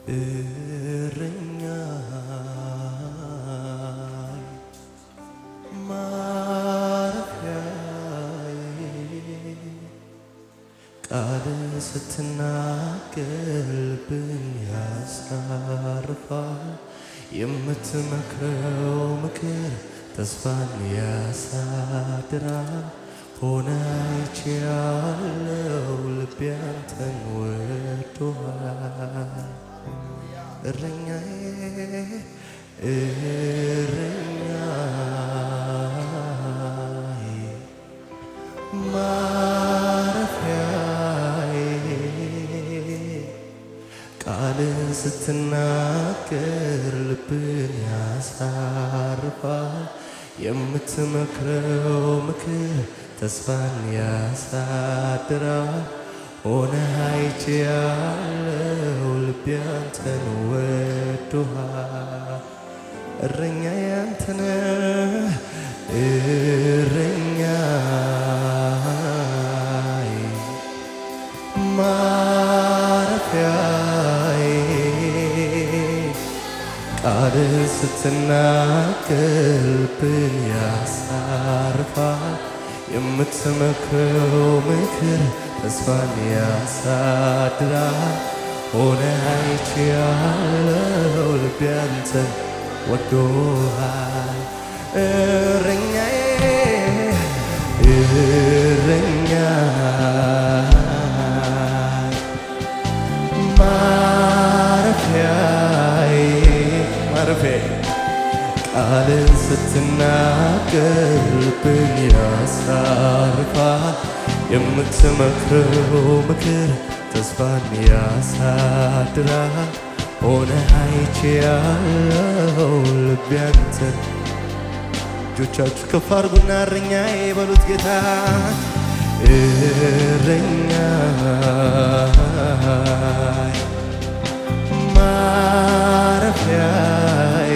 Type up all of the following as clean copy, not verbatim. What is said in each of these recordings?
እረኛዬ ማረፊያዬ ቃል ስትናገር ልብን ያሳርፋል የምትመክረው ምክር ተስፋን ያሳድራል ሆነ አይቼአለሁ ልቤ አንተን ወዶሃል እረኛዬ እረኛዬ ማረፊያዬ ቃልን ስትናገር ልብን ያሳርፋል የምትመክረው ምክር ተስፋን ያሳድራል ሆነህ አይቼአለሁ ልቤ አንተን ወዶሃል እረኛዬ አንተ ነህ እረኛዬ ማረፊያዬ ቃልህ ስትናገር ልብን ያሳርፋል የምትመክረው ምክር ተስፋን ያሳድራል ሆነህ አይቼአለሁ ልቤ አንተን ወዶሃል እረኛዬ ማረፊያዬ ቃልን ስትናገር ልብን ያሳርፋል የምትመክረው ምክር ተስፋን ያሳድራል ሆነህ አይቼአለሁ ልቤ አንተን እጆቻችሁ ከፍ አድርጉና እረኛዬ በሉት ጌታ እረኛዬ ማረፊያዬ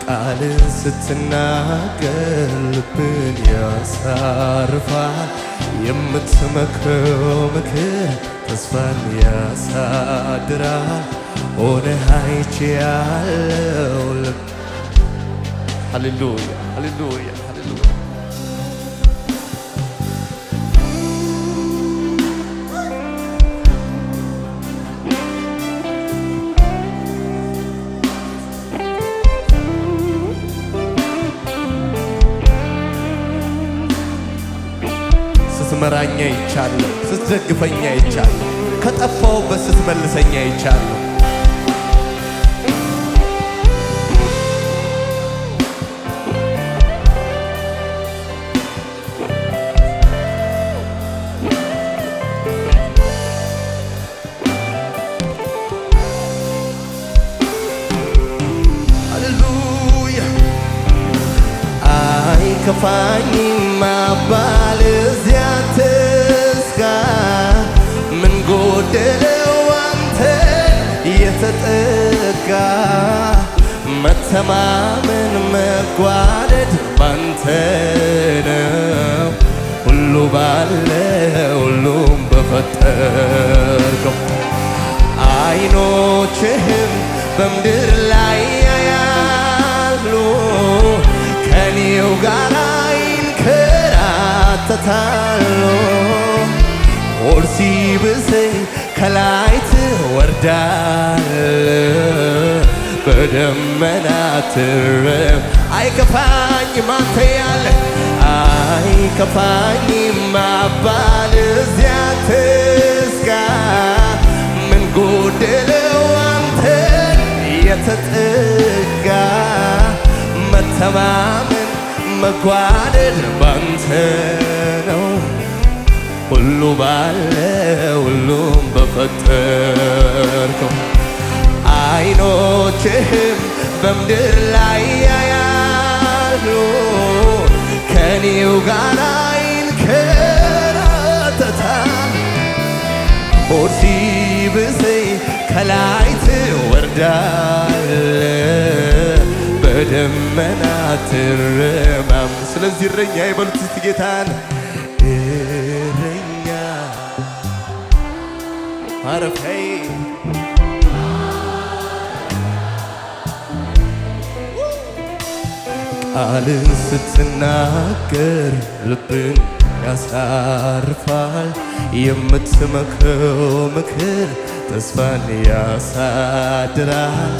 ቃልን ስትናገር ልብን ያሳርፋል የምትመክረው ምክር ተስፋን ያሳድራል ሆነህ አይቼአለሁ ሃሌሉያ ሃሌሉያ ሃሌሉያ ስትመራኛ ይቻለሁ ስትደግፈኛ ይቻለሁ ከጠፋሁበት ስትመልሰኛ ይቻለሁ ሃሌሉያ አይከፋኝም አባል እዚያ ትስጋ ምን ጎደለው አንተ የተጠጋ መተማመን መጓደድ ባንተ ነው ሁሉ ባለ ሁሉም በፈጠርከው አይኖችህም በምድር ላይ ያያሉ ከኔው ጋር ይንከራተታሉ ሆድ ሲብሰኝ ከላይ ትወርዳለህ በደመና ትረፍ አይከፋኝም አንተ ያለ አይከፋኝም አባል እዚያ ትስጋ ምን ጎደለው አንተን የተጠጋ መተማመን መጓደል ባንተ ነው ሁሉ ባለ ሁሉም በፈጠርከው አይኖችህም በምድር ላይ ያያሉ ከኔው ጋር ይንከራተታል ሆድ ሲብሰኝ ከላይ ትወርዳለህ በደመና ትረማም ስለዚህ እረኛዬ በሉት እስቲ ጌታን እረኛ ማረፊያዬ ቃልን ስትናገር ልብን ያሳርፋል። የምትመክረው ምክር ተስፋን ያሳድራል።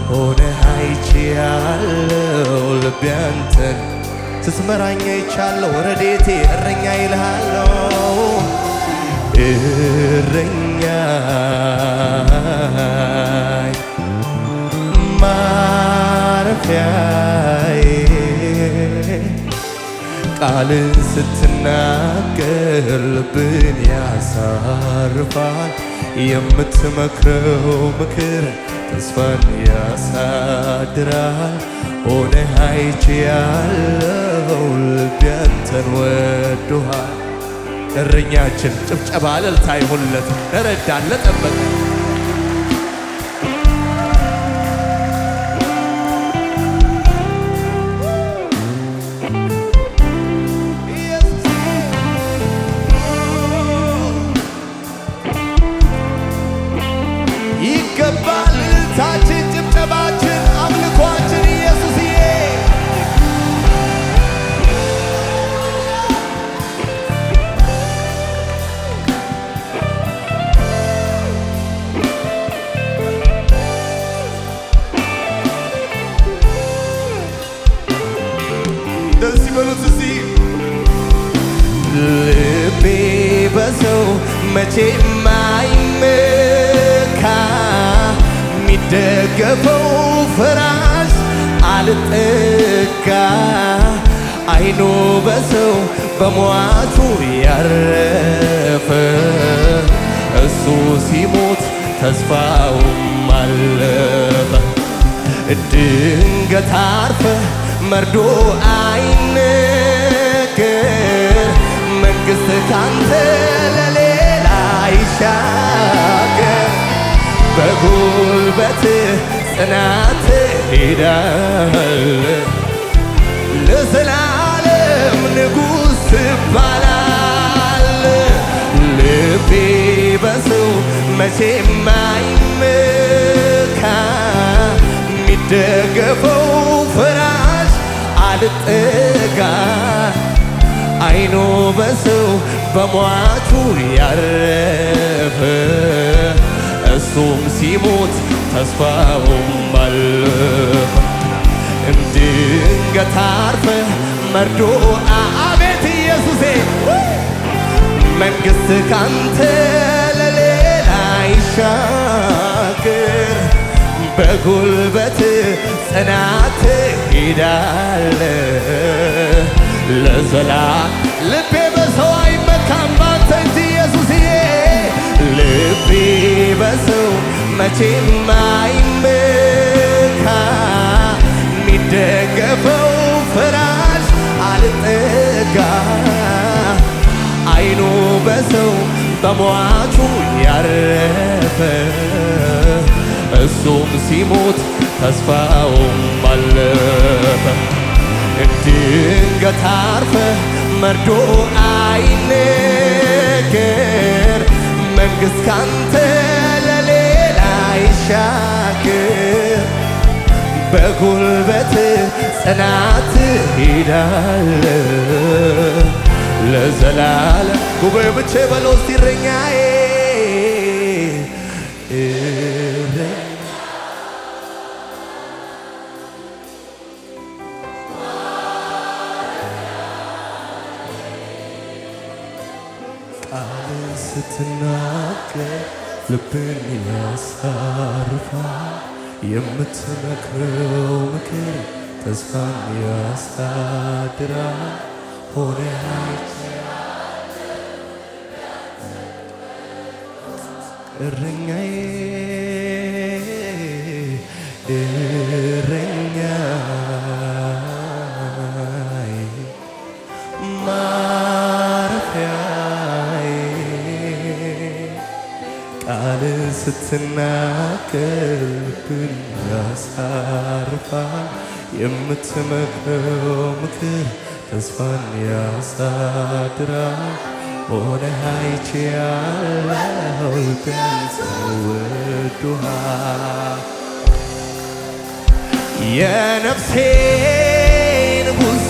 ሆነህ አይቼአለሁ ልቤ አንተን ስትመራኝ አይቻለሁ። ረድኤቴ እረኛ ይልሃለሁ እረኛዬ ማረፊያዬ ቃልን ስትናገር ልብን ያሳርፋል። የምትመክረው ምክር ተስፋን ያሳድራል። ሆነህ አይቼአለሁ ልቤ አንተን ወዶሃል። እረኛችን ጭብጨባ እልልታ ይሁንለት። ለረዳን ለጠበቀን ይገባል እልልታችን፣ ጭብጨባችን፣ አምልኳችን ኢየሱስዬ ደስ ይበሉት እስቲ። ልቤ በሰው መቼም አይመካ ሚደገፈው ፍራሽ አልጠጋ አይኑ በሰው በሟቹ ያረፈ እሱ ሲሞት ተስፋውም አለፈ። ድንገት አርፈ መርዶ አይነገር መንግሥት ካንተ ለሌላ አይሻገር። በጉልበት ጽናት ሄዳል ለዘላለም ንጉሥ ትባላል። ልቤ በሰው መቼም አይመካ ሚደገፈው ፍራሽ አልጠጋ አይኑ በሰው በሟቹ ያረፈ እሱም ሲሞት ተስፋውም አለፈ። ድንገት አርፈ መርዶ አቤት ኢየሱሴ መንግሥት ካንተ ለሌላ አይሻገር። በጉልበት ጽናት ሄዳለ ለዘላለም ልቤ በሰው አይመካም ባንተ እንጂ ኢየሱስዬ ልቤ በሰው መቼም አይመካ ሚደገፈው ፍራሽ አልጠጋ አይኑ በሰው በሟቹ ያረፈ እሱም ሲሞት ተስፋውም አለፈ። ድንገት አርፈ መርዶ አይነገር መንግሥት ካንተ ለሌላ አይሻገር። በጉልበት ጽናት ሄዳለ ለዘላለም ጉባኤ ብቻ በለው እስቲ እረኛዬ ቃል ስትናገር ልብን ያሳርፋል። የምትመክረው ምክር ተስፋን ያሳድራል። ሆነህ እረኛዬ እረኛዬ ማረፊያዬ ቃል ስትናገር ልብን ያሳርፋል። የምትመክረው ምክር ተስፋን ያሳድራል። ሆነህ አይቼአለሁ ተወዶሃል የነፍሴ ንጉሥ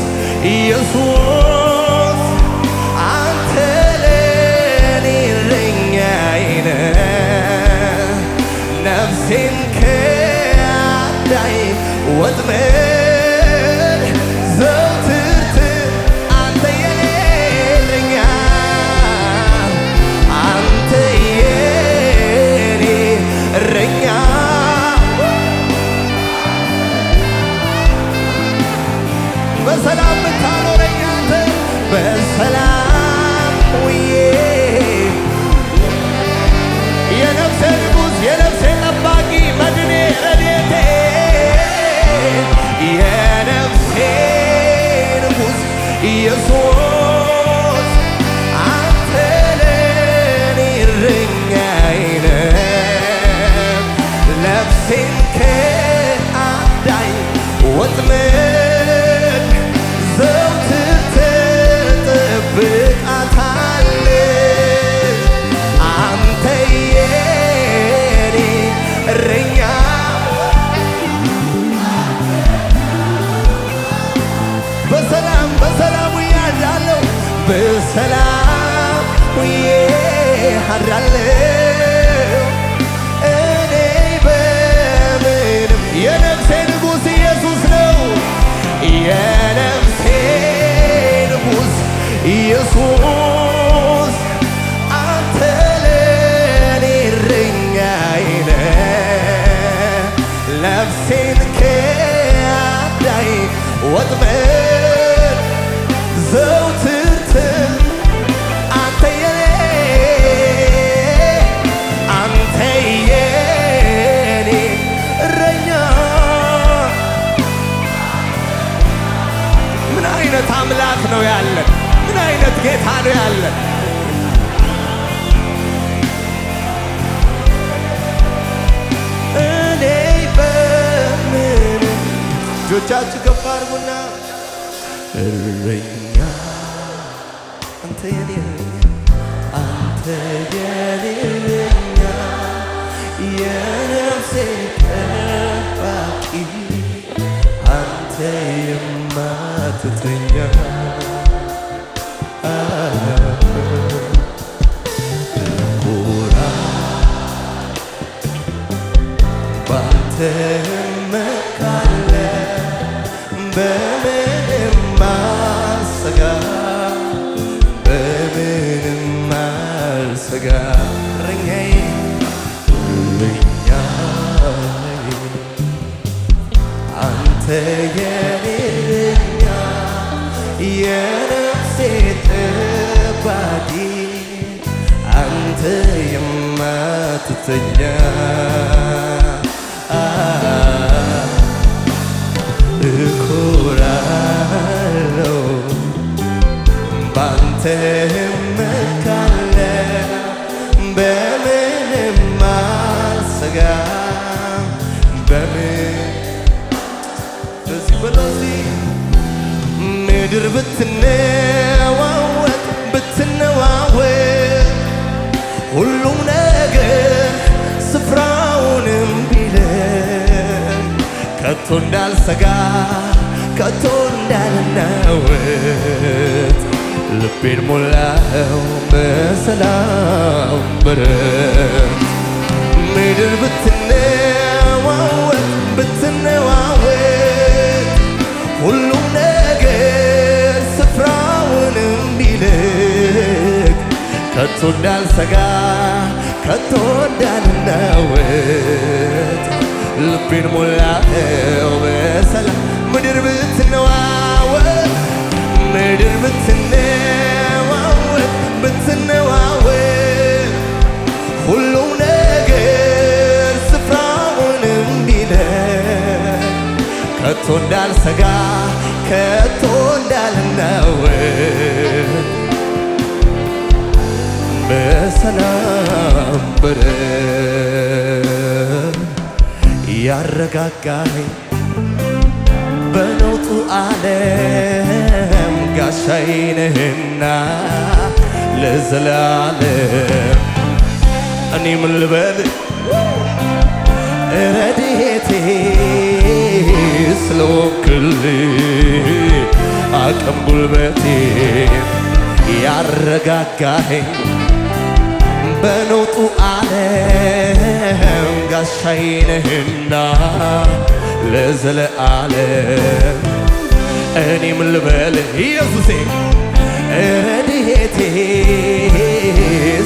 ኢየሱስ አንተ ለኔ እረኛዬ ነህ ነፍሴን ከአዳኝ ወጥመድ ዘወትር አንተ የኔ እረኛ አንተ የኔ እረኛ በሰላም ብታኖረኝ አንተ በሰላም ውዬ የነፍሴ ንጉሥ የነፍሴ ጠባቂ መድኔ ረድኤቴ የነፍሴ ንጉሥ ኢየሱስ አንተ ለኔ እረኛዬ ነህ ነፍሴን ከአዳኝ ወጥመድ ዘወትር ትጠብቃታለህ አንተ የኔ እረኛ በሰላም ውዬ አድራለሁ በሰላም ውዬ አድራለሁ እኔ በምንም የነፍሴ ንጉሥ ኢየሱስ ነው የነፍሴ ንጉሥ ኢየሱስ አንተ ለኔ እረኛዬ ነህ ነፍሴን ከአዳኝ ወጥመድ ዘወትር አንተ የኔ እረኛ ምን አይነት አምላክ ነው ያለን ምን አይነት ጌታ ነው ያለን እኔ በምን እጆቻችሁ ከፍ አድርጉና እረኛ አንተ የኔ እረኛ አንተ የኔ እረኛ የነፍሴ ጠባቂ አንተ የማትተኛ ልኮራ ባንተ እመካለሁ በምንም አልሰጋም በምንም አልሰጋም እረኛዬ አንተ የኔ እረኛ የነፍሴ ጠባቂ አንተ የማትተኛ እኮራለሁ ባንተ እመካለሁ በምንም አልሰጋም በዚህ በዚህ ምድር ብትነዋወጥ ሁሉም ነገር ስፍራውንም ቢለቅ ከቶ እንዳልሰጋ ከቶ እንዳልናወጥ ልቤን ሞላኸው በሰላም በረፍት ምድር ብትነዋወጥ ሁሉም ነገር ስፍራውንም ቢለቅ ከቶ እንዳልሰጋ ከቶ እንዳልናወጥ ልቤን ሞላኸው በሰላም ምድር ብትነዋወጥ ሁሉም ነገር ስፍራውንም ቢለቅ ከቶ እንዳልሰጋ ከቶ እንዳልናወጥ በሰላም በረፍት ያረጋጋኸኝ በነውጡ ዓለም ጋሻዬ ነህና ለዘላለም እኔ ምን ልበል ረድኤቴ ስለወክልኝ አቅም ጉልበቴ ያረጋጋኸኝ በነውጡ ዓለም ጋሻዬ ነህና ለዘለዓለም እኔ ምን ልበል ኢየሱሴ ረድኤቴ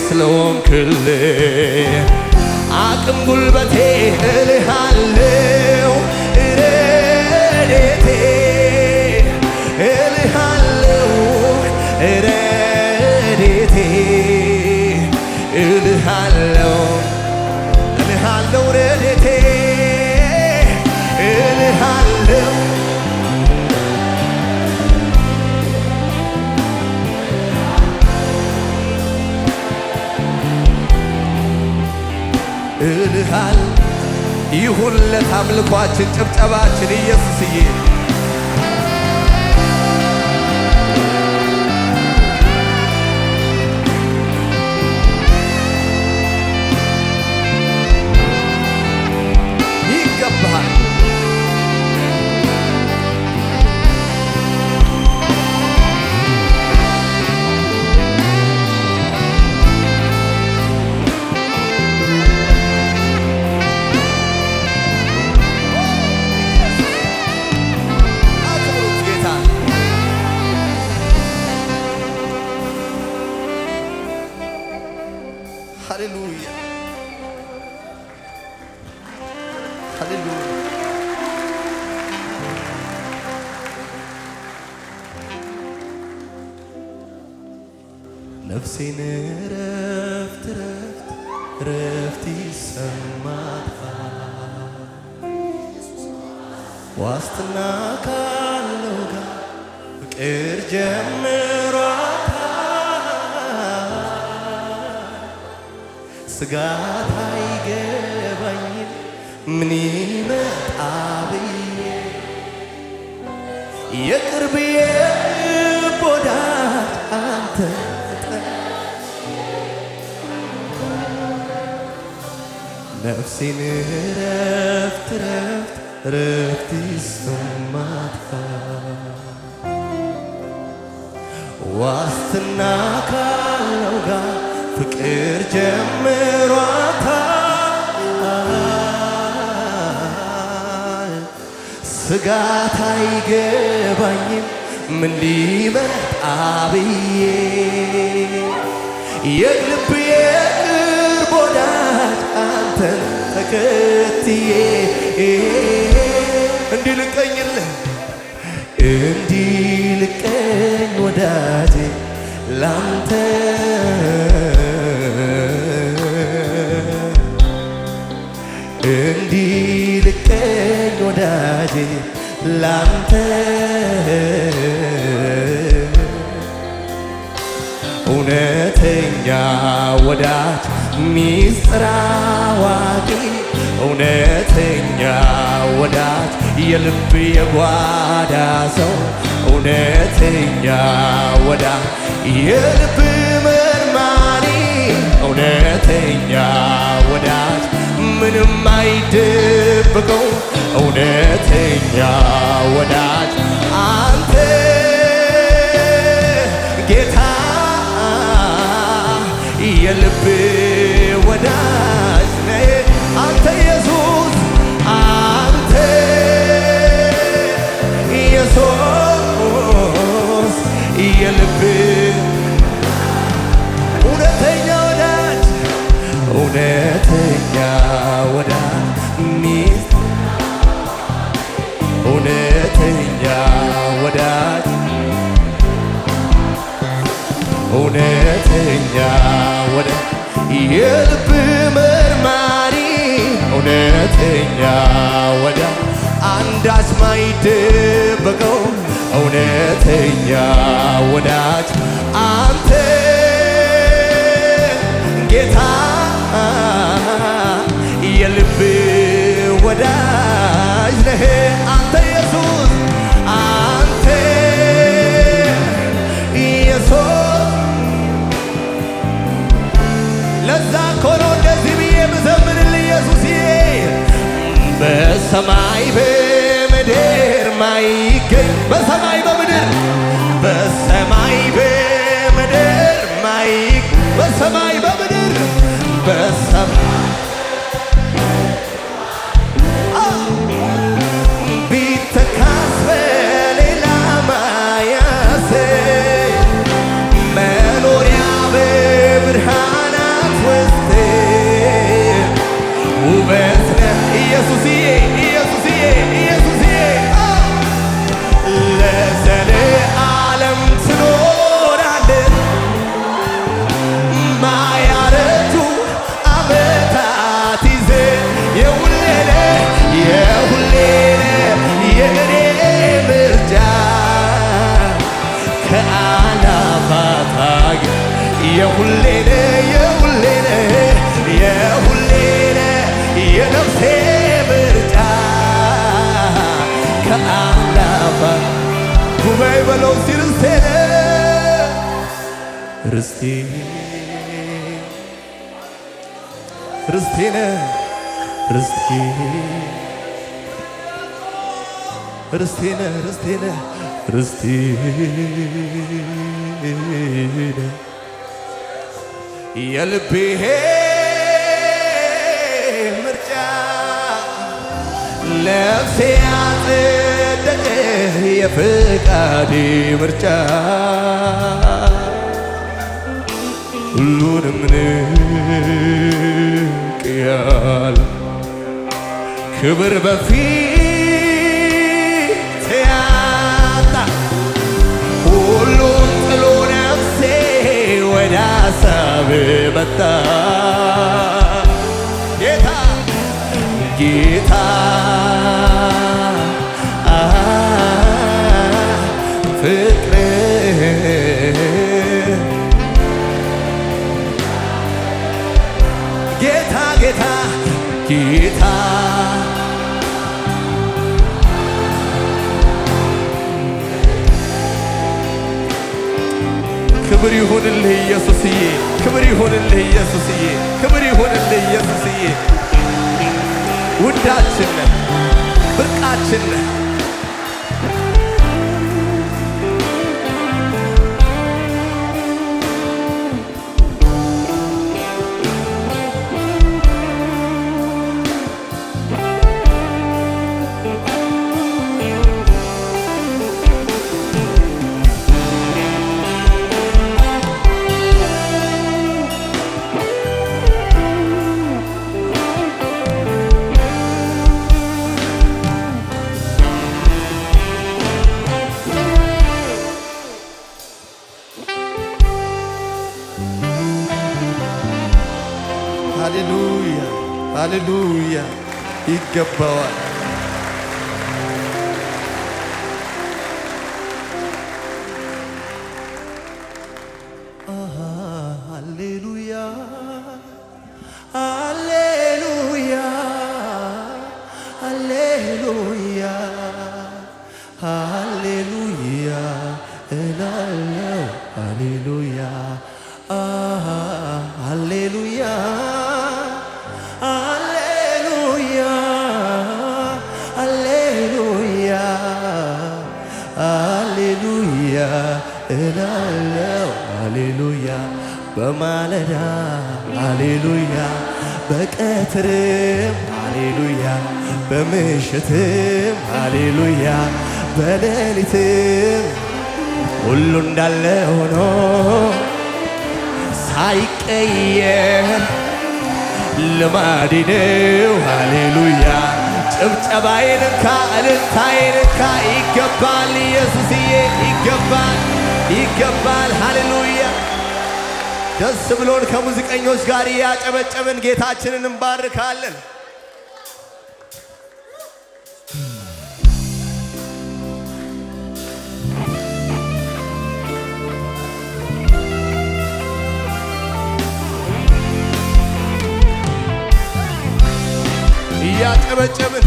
ስለሆንክልኝ አቅም ጉልበቴ እልሃለሁ ረድኤቴ እልሃለሁ ረድኤቴ እልሃለሁ እልሃለሁ ረድኤቴ እልሃለሁ እልሃል ይሁንለት አምልኳችን ጭብጨባችን ኢየሱስዬ ይገባሃል ሃሌሉያ ሃሌሉያ ነፍሴን ረፍት ረፍት ረፍት ይሰማታል ዋስትና ካለው ጋር ፍቅር ስጋት አይገባኝም ምን ይመጣ ብዬ የቅርብ የልብ ወዳጅ አንተ ነፍሴን ረፍት ረፍት ረፍት ይሰማታል ዋስትና ካለው ጋር ፍቅር ጀምሯታል ስጋት አይገባኝም ምን ሊመጣ ብዬ የልብ የቅርብ ወዳጅ አንተን ተከትዬ እንዲልቀኝልህ እንዲልቀኝ ወዳጄ ላንተ እንዲልቀኝ ወዳጄ ላንተ እውነተኛ ወዳጅ ሚስጥር አዋቂ እውነተኛ ወዳጅ የልብ የጓዳ ሰው እውነተኛ ወዳጅ የልብ መርማሪ እውነተኛ ወዳጅ ምንም አይደብቀው እውነተኛ ወዳጅ አንተ ጌታ የልብ ወዳጅ ነህ አንተ ኢየሱስ አንተ ኢየሱስ የልብ እውነተኛ ወዳጅ እውነተኛ ወዳጅ ሚስት እውነተኛ ወዳጅ እውነተኛ ወዳጅ የልብ መርማሪ እውነተኛ ወዳጅ አንዳች ማይደበቀው እውነተኛ ወዳጅ አንተ ጌታ የልብ ወዳጅ ነህ አንተ ኢየሱስ አንተ ኢየሱስ በሰማይ በምድር ማይገኝ በሰማይ በምድር በሰማይ በምድር ማይገኝ በሰማይ በምድር በሰማይ ቢተካስ በሌላ ማያሰኝ መኖሪያ በብርሃናት ውስጥ ውበት ነህ ኢየሱስዬ ኢየሱስዬ ኢየሱስዬ ለዘለዓለም ትኖራለህ ማያረጁ ዓመታት ይዘህ የሁሌ ነህ የእኔ ምርጫ ከአላፋት አገር የሁሌ ነህ የነፍሴ ምርጫ ከአላፋት ጉባኤ በለው ሲል ርስቴ ርስቴ ነህ ርስቴ ርስቴ ነህ ርስቴ ነህ ርስቴ ነህ የልቤ ምርጫ ነፍሴ ያጸደቀ የፍቃዴ ምርጫ ሁሉንም ንቄያል ክብር በፊት ያጣ ሁሉን ጥሎ ነፍሴ ወደ ሀሳብ መጣ ጌታ ጌታ ፍቅር ጌታ ጌታ ጌታ ክብር ይሁንልህ ኢየሱስዬ ክብር ይሁንልህ ኢየሱስዬ ክብር ይሁንልህ ኢየሱስዬ ውዳችን ነህ ብርቃችን ነህ ሃሌሉያ ሃሌሉያ ይገባዋል። ሃሌሉያ ሃሌሉያ ሃሌሉያ ሃሌሉያ እላለሁ ሃሌሉያ ሃሌሉያ ሃሌሉያ ሃሌሉያ ሃሌሉያ እላለሁ ሃሌሉያ በማለዳ ሃሌሉያ በቀትርም ሃሌሉያ በምሽትም ሃሌሉያ በሌሊትም ሁሉ እንዳለ ሆኖ ሳይቀየር ልማዴ ነው ሃሌሉያ ጭብጨባዬን እንካ እልልታዬን እንካ ይገባል ኢየሱስዬ ይገባል ይገባል ሃሌሉያ ደስ ብሎን ከሙዚቀኞች ጋር እያጨበጨብን ጌታችንን እንባርካለን። እያጨበጨብን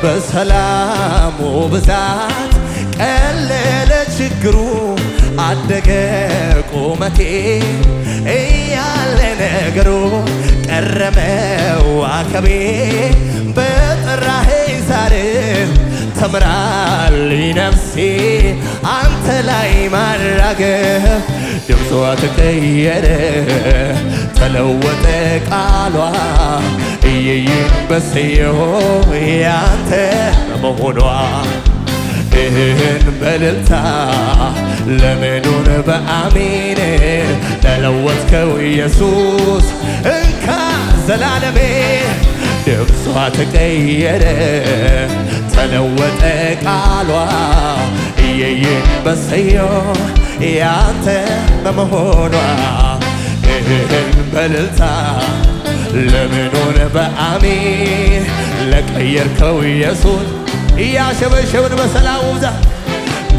በሰላሙ ብዛት ቀለለ ችግሩ አደገ ቁመቴ እያለ ነገሩ ቀረመ ዋከቤ በጠራኸኝ ዛሬ ተምራለች ነፍሴ አንተ ላይ ማራገፍ ድምጿ ተቀየረ ተለወጠ ቃሏ እየይን በሰየው ያንተ በመሆኗ ይህን በልልታ ለምኑን በአሜን ለለወጥከው ኢየሱስ እንካ ዘላለሜ ድምጿ ተቀየረ ተለወጠ ቃሏ እየይን በሰየው ያንተ በመሆኗ ይህን በልልታ ለምኑን በአሜን ለቀየርከው ኢየሱስ እያሸበሸብን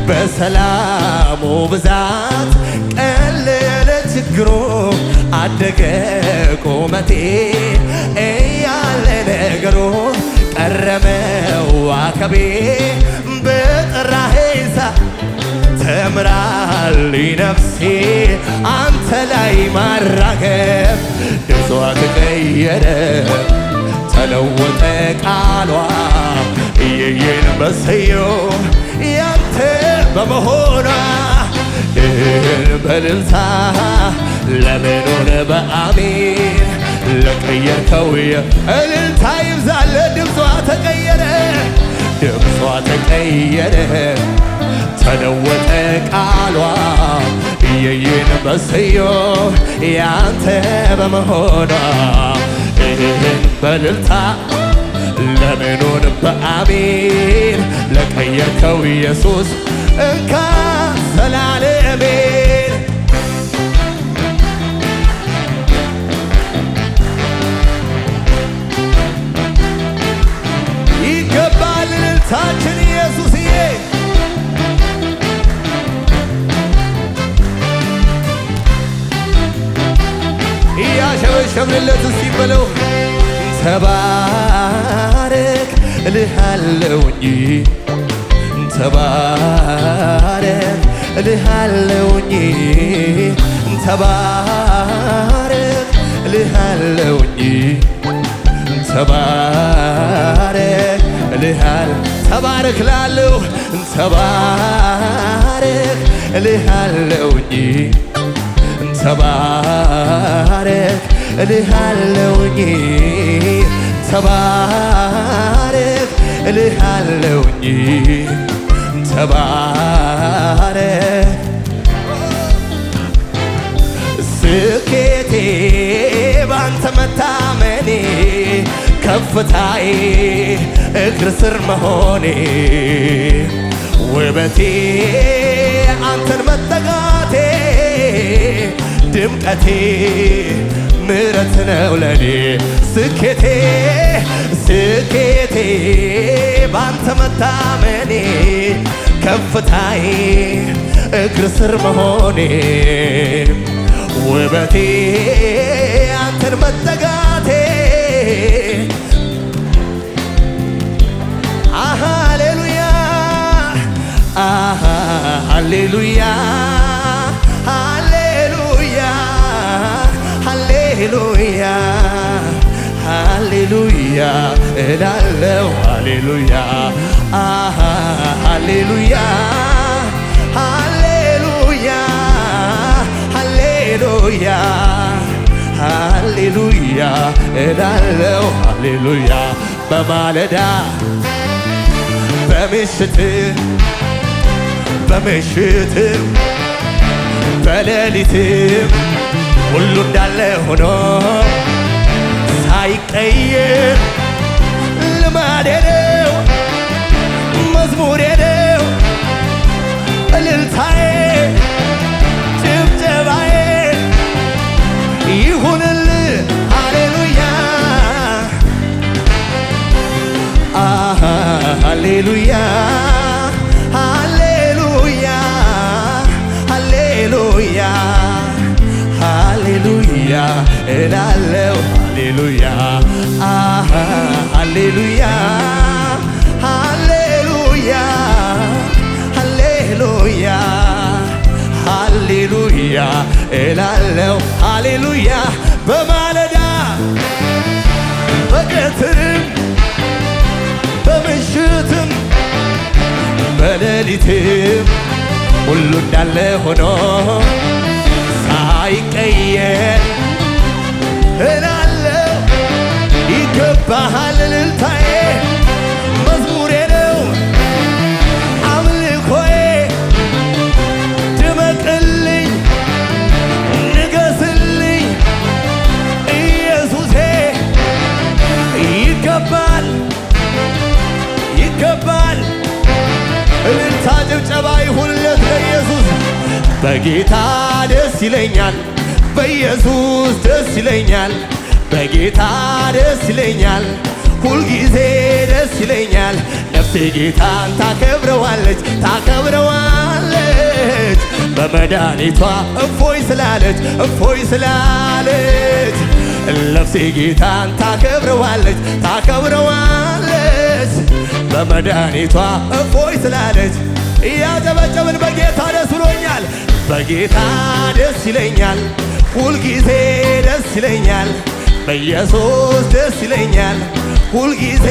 በሰላሙ ብዛት ቀለለ ችግሩ አደገ ቁመቴ እያለ ነገሩ ቀረመ ዋከቤ በጠራኸኝ ተምራለች ነፍሴ አንተ ላይ ማራገፍ ድምጿ ተቀየረ ተለወጠ ቃሏ እየይን በሰየው ያንተ በመሆኗ ይህን በልልታ ለምኑን በአሜን ለቀየርከው እልልታ ይብዛለ ድምጿ ተቀየረ ተለወጠ ቃሏ እየይን በሰየው ያንተ በመሆኗ ይህን በልልታ ለምኑን በአሜን ለቀየርከው ኢየሱስ እንካ ዘላለሜን ይገባል እልልታችን ኢየሱስዬ እያሸበሸብንለት እስቲ በለው ተባረክ እልሃለሁኝ ተባረክ እልሃለሁኝ ተባረክ እልሃለሁኝ ተባረክ ተባረክ ላለሁ ተባረክ እልሃለሁኝ ተባረክ እልሃለሁኝ ተባረክ እልሃለሁኝ ተባረክ ስኬቴ ባንተ መታመኔ ከፍታዬ እግር ስር መሆኔ ውበቴ አንተን መጠጋቴ ድምቀቴ ምሕረት ነው ለኔ ስኬቴ ባንተ መታመኔ ከፍታዬ እግር ስር መሆኔ ውበቴ አንተን መጠጋቴ ሃሌሉያ ሃሌሉያ ሃሌሉያ ሃሌሉያ እላለሁ ሃሌሉያ ሃሌሉያ ሃሌሉያ ሃሌሉያ ሃሌሉያ እላለሁ ሃሌሉያ በማለዳ በምሽት በሌሊትም ሁሉ እንዳለ ሆኖ ሳይቀየር ልማዴ ነው መዝሙሬ ነው እልልታዬ ጭብጨባዬ ይሁንልህ ሃሌሉያ ሃሌሉያ ሃሌሉያ ሃሌሉያ ሃሌሉያ እላለሁ ሃሌሉያ ሃሌሉያ ሃሌሉያ እላለው ሃሌሉያ በማለዳ በቀትርም በምሽትም በሌሊትም ሁሉ እንዳለ ሆኖ ሳይቀየር እላለው ይገባሃል እልልታዬ መዝሙሬ ነው አምልኮዬ ድመቅልኝ ንገስልኝ ኢየሱሴ ይገባል ይገባል እልልታ ጭብጨባ ይሁንለት ለኢየሱስ በጌታ ደስ ይለኛል በኢየሱስ ደስ ይለኛል በጌታ ደስ ይለኛል ሁልጊዜ ደስ ይለኛል ነፍሴ ጌታን ታከብረዋለች ታከብረዋለች በመድኃኒቷ እፎይ ስላለች እፎይ ስላለች ነፍሴ ጌታን ታከብረዋለች ታከብረዋለች በመድኃኒቷ እፎይ ስላለች እያጨበጨብን በጌታ ደስ ብሎኛል በጌታ ደስ ይለኛል ሁልጊዜ ደስ ይለኛል በኢየሱስ ደስ ይለኛል ሁልጊዜ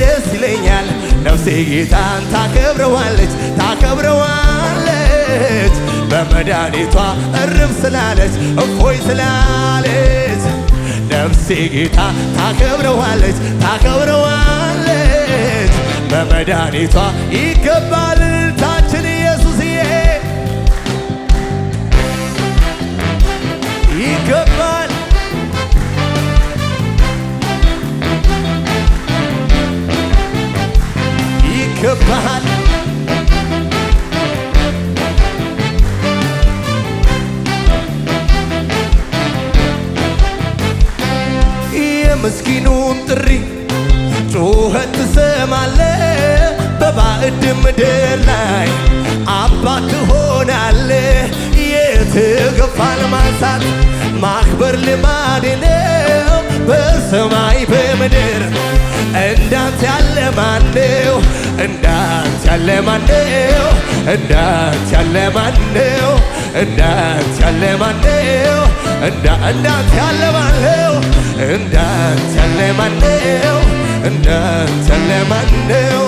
ደስ ይለኛል ነፍሴ ጌታን ታከብረዋለች ታከብረዋለች በመድኃኒቷ እርፍ ስላለች እፎይ ስላለች ነፍሴ ጌታ ታከብረዋለች ታከብረዋለች በመድኃኒቷ ይገባል እልልታችን ኢየሱስዬ ይገባል ይገባል የምስኪኑን ጥሪ ጩኸት ትሰማለ በባዕድ ምድር ላይ አባት ትሆናለ የተገፋን ማንሳት ማክበር ልማድ ነው በሰማይ በምድር እንዳንተ ያለ ማነው እንዳንተ ያለ ማነው እንዳንተ ያለ ማነው እንዳንተ ያለ ማነው እንዳንተ ያለ ማነው እንዳንተ ያለ ማነው እንዳንተ ያለ ማነው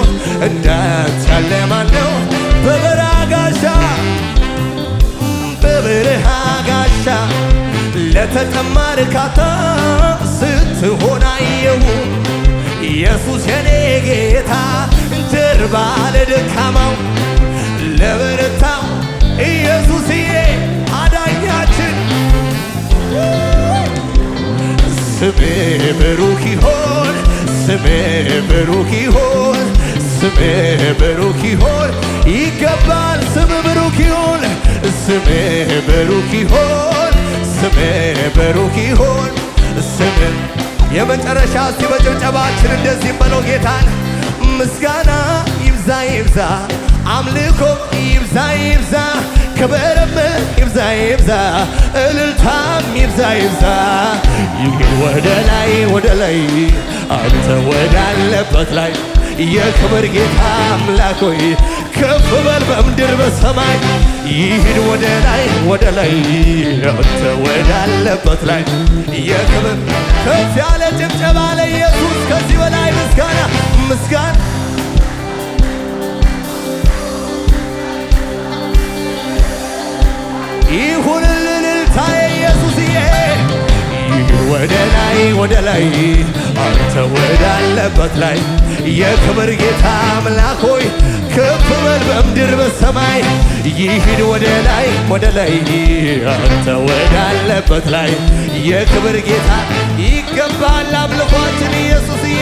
እንዳንተ ያለ ማነው በበረሃ ጋሻ በበረሃ ጋሻ ለተጠማ እርካታ ስትሆን አየሁ ኢየሱስ የኔ ጌታ ጀርባ ለደካማው ለበረታው ኢየሱስዬ አዳኛችን ስሜ ብሩክ ይሆን ስሜ ብሩክ ይሆን ስሜ ብሩክ ይሆን ይገባል ስም ብሩክ ይሆን ስሜ ብሩክ ይሆን ስሜ ብሩክ ይሆን ስሜ የመጨረሻ እስቲ በጭብጨባችን እንደዚህ በለው ጌታን ምስጋና ይብዛ ይብዛ አምልኮ ይብዛ ይብዛ ክብርም ይብዛ ይብዛ እልልታም ይብዛ ይብዛ ይግን ወደ ላይ አንተ ወዳለበት ላይ የክብር ጌታ አምላክ ሆይ ከፍ በል በምድር በሰማይ ይሂድ ወደ ላይ አንተ ወዳለበት ላይ የክብር ከፍ ያለ ጭብጨባ ለኢየሱስ ከዚህ በላይ ምስጋና ምስጋና ይሁንልን እልልታዬ ኢየሱስዬ ይሂድ ወደ ላይ አንተ ወዳለበት ላይ የክብር ጌታ አምላክ ሆይ ከፍ በል በምድር በሰማይ ይሂድ ወደ ላይ አንተ ወዳለበት ላይ የክብር ጌታ ይገባል አምልኳችን ኢየሱስዬ